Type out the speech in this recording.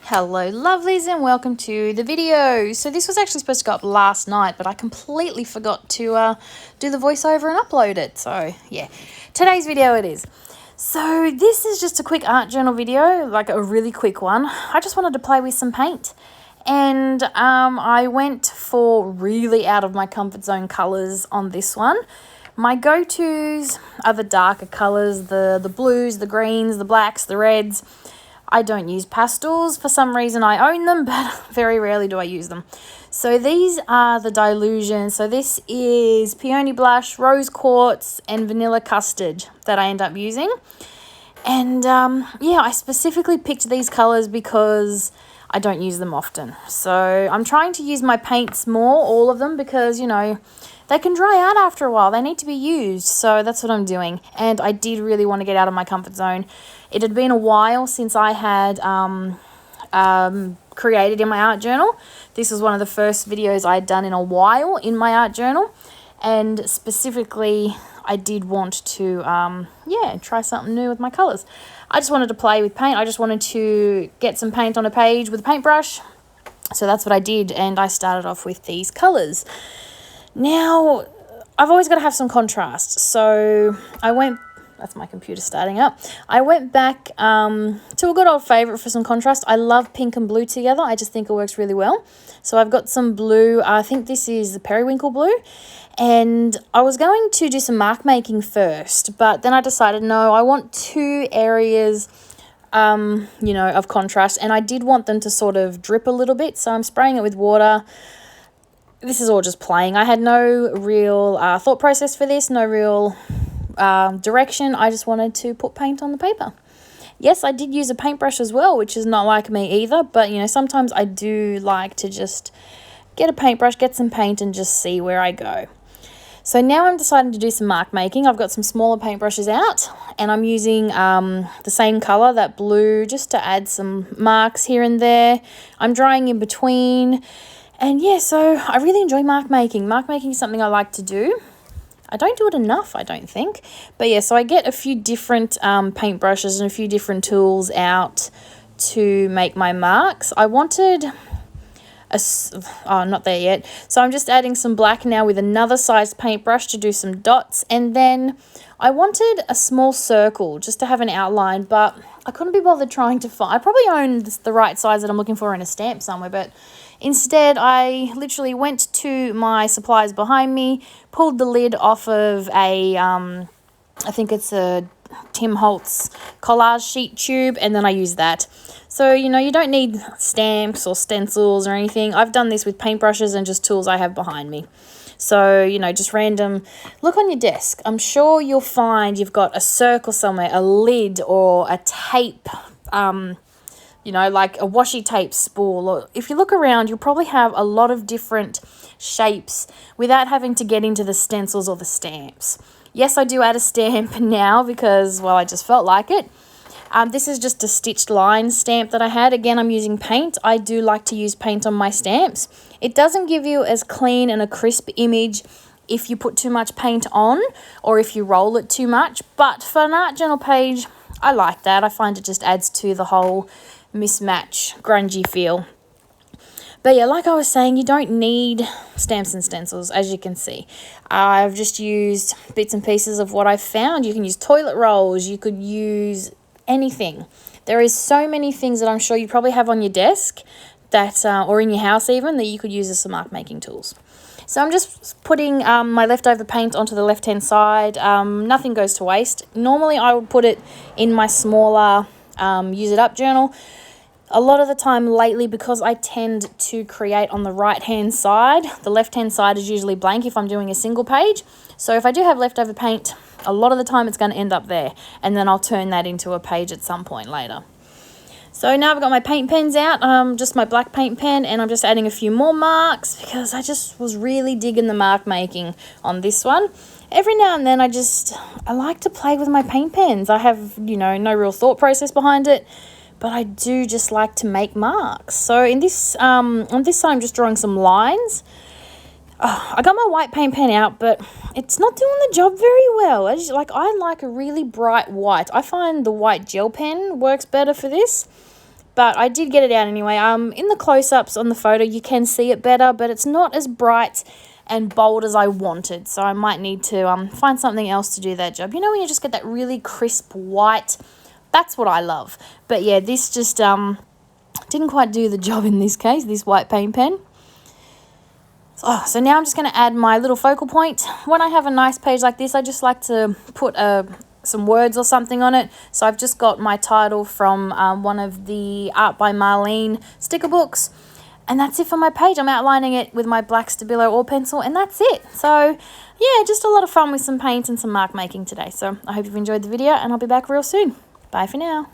Hello lovelies and welcome to the video. So this was actually supposed to go up last night, but I completely forgot to do the voiceover and upload it. So yeah, today's video it is. So this is just a quick art journal video, like a really quick one. I just wanted to play with some paint. And I went for really out of my comfort zone colours on this one. My go-tos are the darker colours, the blues, the greens, the blacks, the reds. I don't use pastels. For some reason I own them, but very rarely do I use them. So these are the Dylusion. So this is Peony Blush, Rose Quartz, and Vanilla Custard that I end up using. And yeah, I specifically picked these colours because I don't use them often. So I'm trying to use my paints more, all of them, because, you know, they can dry out after a while. They need to be used. So that's what I'm doing. And I did really want to get out of my comfort zone. It had been a while since I had created in my art journal. This was one of the first videos I had done in a while in my art journal. And specifically, I did want to, yeah, try something new with my colours. I just wanted to play with paint. I just wanted to get some paint on a page with a paintbrush. So that's what I did. And I started off with these colours. Now, I've always got to have some contrast, so that's my computer starting up. I went back to a good old favourite for some contrast. I love pink and blue together. I just think it works really well. So I've got some blue. I think this is the periwinkle blue. And I was going to do some mark making first, but then I decided, no, I want two areas you know, of contrast, and I did want them to sort of drip a little bit, so I'm spraying it with water. This is all just playing. I had no real thought process for this, no real direction. I just wanted to put paint on the paper. Yes, I did use a paintbrush as well, which is not like me either, but, you know, sometimes I do like to just get a paintbrush, get some paint, and just see where I go. So now I'm deciding to do some mark making. I've got some smaller paintbrushes out, and I'm using the same colour, that blue, just to add some marks here and there. I'm drying in between. And yeah, so I really enjoy mark making. Mark making is something I like to do. I don't do it enough, I don't think. But yeah, so I get a few different paintbrushes and a few different tools out to make my marks. I wanted not there yet. So I'm just adding some black now with another sized paintbrush to do some dots. And then I wanted a small circle just to have an outline, but I couldn't be bothered trying to find. I probably own the right size that I'm looking for in a stamp somewhere, but instead I literally went to my supplies behind me, pulled the lid off of a, I think it's a Tim Holtz collage sheet tube, and then I used that. So, you know, you don't need stamps or stencils or anything. I've done this with paintbrushes and just tools I have behind me. So, you know, just random. Look on your desk. I'm sure you'll find you've got a circle somewhere, a lid, or a tape, you know, like a washi tape spool. Or if you look around, you'll probably have a lot of different shapes without having to get into the stencils or the stamps. Yes, I do add a stamp now because, well, I just felt like it. This is just a stitched line stamp that I had. Again, I'm using paint. I do like to use paint on my stamps. It doesn't give you as clean and a crisp image if you put too much paint on or if you roll it too much. But for an art journal page, I like that. I find it just adds to the whole mismatch, grungy feel. But yeah, like I was saying, you don't need stamps and stencils, as you can see. I've just used bits and pieces of what I've found. You can use toilet rolls. You could use anything. There is so many things that I'm sure you probably have on your desk that, or in your house even, that you could use as some mark making tools. So I'm just putting my leftover paint onto the left-hand side. Nothing goes to waste. Normally I would put it in my smaller use it up journal. A lot of the time lately, because I tend to create on the right-hand side, the left-hand side is usually blank if I'm doing a single page. So if I do have leftover paint, a lot of the time it's going to end up there, and then I'll turn that into a page at some point later. So now I've got my paint pens out, just my black paint pen, and I'm just adding a few more marks because I just was really digging the mark making on this one. Every now and then I like to play with my paint pens. I have, you know, no real thought process behind it, but I do just like to make marks. So in this, on this side I'm just drawing some lines. I got my white paint pen out, but it's not doing the job very well. I like a really bright white. I find the white gel pen works better for this. but I did get it out anyway. In the close-ups on the photo, you can see it better, but it's not as bright and bold as I wanted. So I might need to find something else to do that job. You know when you just get that really crisp white? That's what I love. But yeah, this just didn't quite do the job in this case, this white paint pen. So now I'm just going to add my little focal point. When I have a nice page like this, I just like to put some words or something on it. So I've just got my title from one of the Art by Marlene sticker books. And that's it for my page. I'm outlining it with my black Stabilo All pencil, and that's it. So yeah, just a lot of fun with some paint and some mark making today. So I hope you've enjoyed the video, and I'll be back real soon. Bye for now.